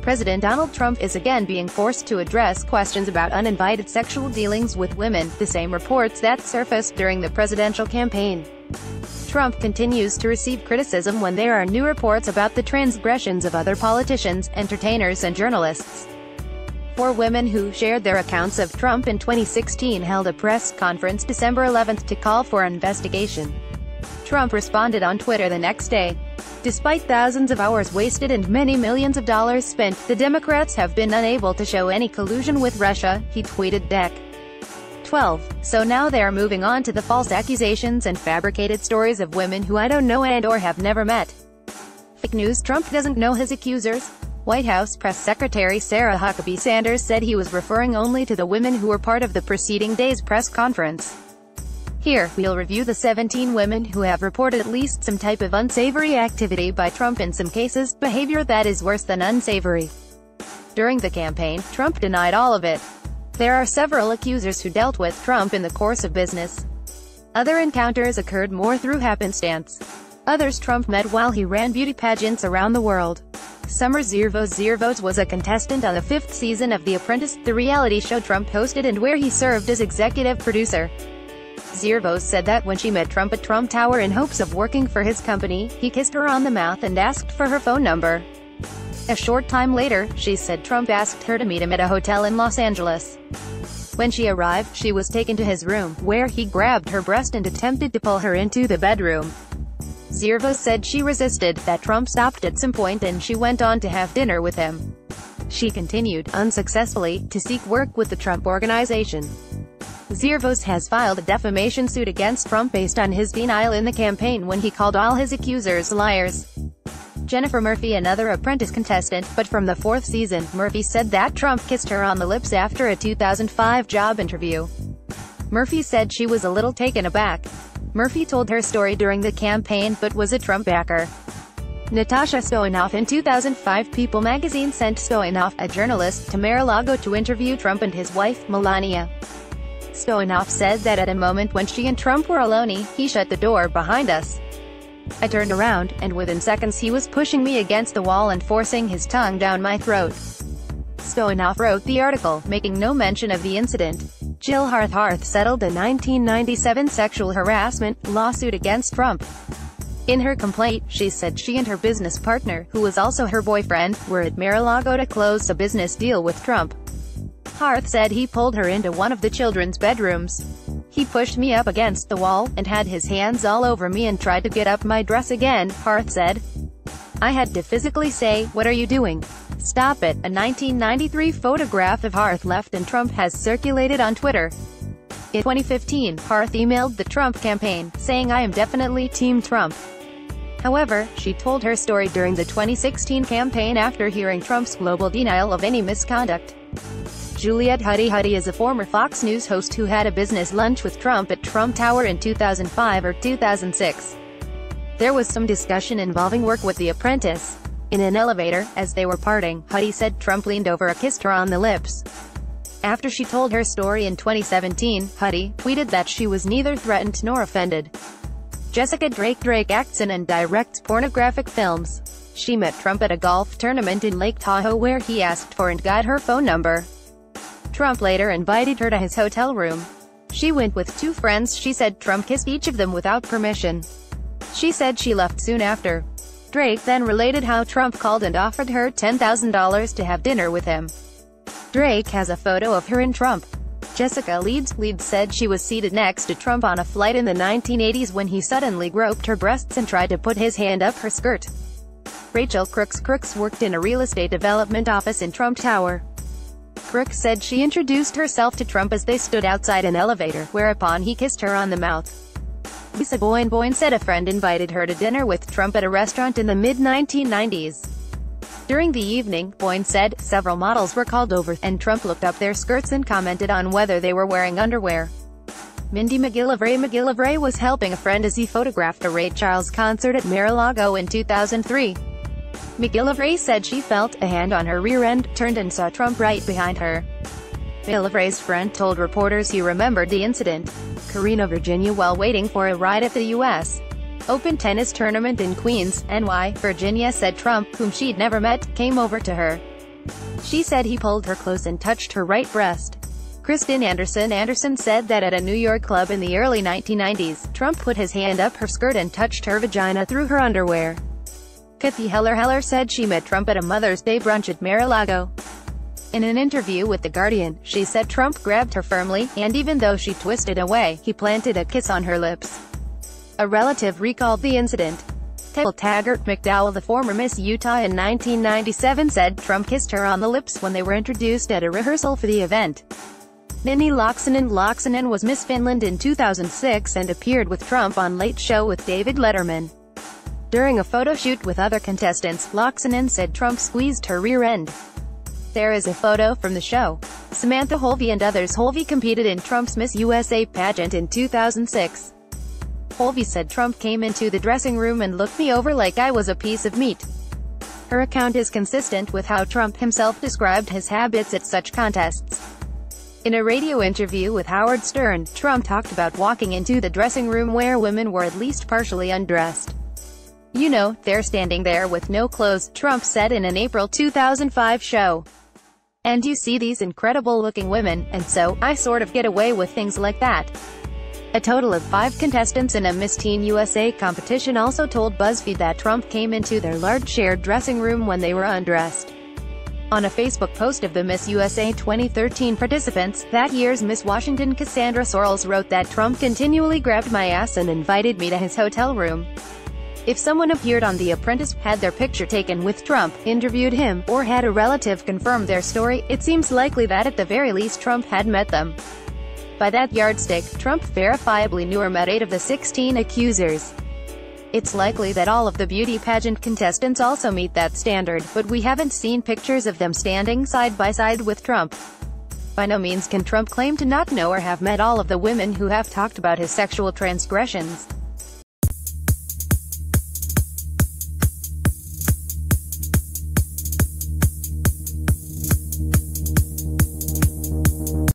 President Donald Trump is again being forced to address questions about uninvited sexual dealings with women, the same reports that surfaced during the presidential campaign. Trump continues to receive criticism when there are new reports about the transgressions of other politicians, entertainers and journalists. Four women who shared their accounts of Trump in 2016 held a press conference December 11 to call for an investigation. Trump responded on Twitter the next day. Despite thousands of hours wasted and many millions of dollars spent, the Democrats have been unable to show any collusion with Russia, he tweeted. Dec. 12. So now they are moving on to the false accusations and fabricated stories of women who I don't know and/or have never met. Fake news. Trump doesn't know his accusers. White House Press Secretary Sarah Huckabee Sanders said he was referring only to the women who were part of the preceding day's press conference. Here, we'll review the 17 women who have reported at least some type of unsavory activity by Trump, in some cases, behavior that is worse than unsavory. During the campaign, Trump denied all of it. There are several accusers who dealt with Trump in the course of business. Other encounters occurred more through happenstance. Others Trump met while he ran beauty pageants around the world. Summer Zervos was a contestant on the 5th season of The Apprentice, the reality show Trump hosted and where he served as executive producer. Zervos said that when she met Trump at Trump Tower in hopes of working for his company, he kissed her on the mouth and asked for her phone number. A short time later, she said Trump asked her to meet him at a hotel in Los Angeles. When she arrived, she was taken to his room, where he grabbed her breast and attempted to pull her into the bedroom. Zervos said she resisted, that Trump stopped at some point and she went on to have dinner with him. She continued, unsuccessfully, to seek work with the Trump Organization. Zervos has filed a defamation suit against Trump based on his denial in the campaign when he called all his accusers liars. Jennifer Murphy, another Apprentice contestant, but from the 4th season, Murphy said that Trump kissed her on the lips after a 2005 job interview. Murphy said she was a little taken aback. Murphy told her story during the campaign but was a Trump backer. Natasha Stoynoff. In 2005, People magazine sent Stoynoff, a journalist, to Mar-a-Lago to interview Trump and his wife, Melania. Stoynoff said that at a moment when she and Trump were alone, he shut the door behind us. I turned around, and within seconds he was pushing me against the wall and forcing his tongue down my throat. Stoynoff wrote the article, making no mention of the incident. Jill Harth settled a 1997 sexual harassment lawsuit against Trump. In her complaint, she said she and her business partner, who was also her boyfriend, were at Mar-a-Lago to close a business deal with Trump. Harth said he pulled her into one of the children's bedrooms. He pushed me up against the wall, and had his hands all over me and tried to get up my dress again, Harth said. I had to physically say, "What are you doing? Stop it." A 1993 photograph of Harth left and Trump has circulated on Twitter. In 2015, Harth emailed the Trump campaign, saying I am definitely Team Trump. However, she told her story during the 2016 campaign after hearing Trump's global denial of any misconduct. Juliette Huddy is a former Fox News host who had a business lunch with Trump at Trump Tower in 2005 or 2006. There was some discussion involving work with The Apprentice. In an elevator, as they were parting, Huddy said Trump leaned over and kissed her on the lips. After she told her story in 2017, Huddy tweeted that she was neither threatened nor offended. Jessica Drake acts in and directs pornographic films. She met Trump at a golf tournament in Lake Tahoe where he asked for and got her phone number. Trump later invited her to his hotel room. She went with two friends. She said Trump kissed each of them without permission. She said she left soon after. Drake then related how Trump called and offered her $10,000 to have dinner with him. Drake has a photo of her and Trump. Jessica Leeds said she was seated next to Trump on a flight in the 1980s when he suddenly groped her breasts and tried to put his hand up her skirt. Rachel Crooks worked in a real estate development office in Trump Tower. Crooks said she introduced herself to Trump as they stood outside an elevator, whereupon he kissed her on the mouth. Lisa Boyne said a friend invited her to dinner with Trump at a restaurant in the mid-1990s. During the evening, Boyne said, several models were called over, and Trump looked up their skirts and commented on whether they were wearing underwear. Mindy McGillivray was helping a friend as he photographed a Ray Charles concert at Mar-a-Lago in 2003. McGillivray said she felt a hand on her rear end, turned and saw Trump right behind her. McGillivray's friend told reporters he remembered the incident. Carina, Virginia, while waiting for a ride at the U.S. Open tennis tournament in Queens, NY, Virginia, said Trump, whom she'd never met, came over to her. She said he pulled her close and touched her right breast. Kristen Anderson said that at a New York club in the early 1990s, Trump put his hand up her skirt and touched her vagina through her underwear. Kathy Heller said she met Trump at a Mother's Day brunch at Mar-a-Lago. In an interview with The Guardian, she said Trump grabbed her firmly, and even though she twisted away, he planted a kiss on her lips. A relative recalled the incident. Taggart McDowell, the former Miss Utah in 1997, said Trump kissed her on the lips when they were introduced at a rehearsal for the event. Nini Laaksonen was Miss Finland in 2006 and appeared with Trump on Late Show with David Letterman. During a photo shoot with other contestants, Laaksonen said Trump squeezed her rear end. There is a photo from the show. Samantha Holvey and others. Holvey competed in Trump's Miss USA pageant in 2006. Holvey said Trump came into the dressing room and looked me over like I was a piece of meat. Her account is consistent with how Trump himself described his habits at such contests. In a radio interview with Howard Stern, Trump talked about walking into the dressing room where women were at least partially undressed. "You know, they're standing there with no clothes," Trump said in an April 2005 show. "And you see these incredible-looking women, and so, I sort of get away with things like that." A total of 5 contestants in a Miss Teen USA competition also told BuzzFeed that Trump came into their large shared dressing room when they were undressed. On a Facebook post of the Miss USA 2013 participants, that year's Miss Washington Cassandra Sorrells wrote that Trump continually grabbed my ass and invited me to his hotel room. If someone appeared on The Apprentice, had their picture taken with Trump, interviewed him, or had a relative confirm their story, it seems likely that at the very least Trump had met them. By that yardstick, Trump verifiably knew or met 8 of the 16 accusers. It's likely that all of the beauty pageant contestants also meet that standard, but we haven't seen pictures of them standing side by side with Trump. By no means can Trump claim to not know or have met all of the women who have talked about his sexual transgressions.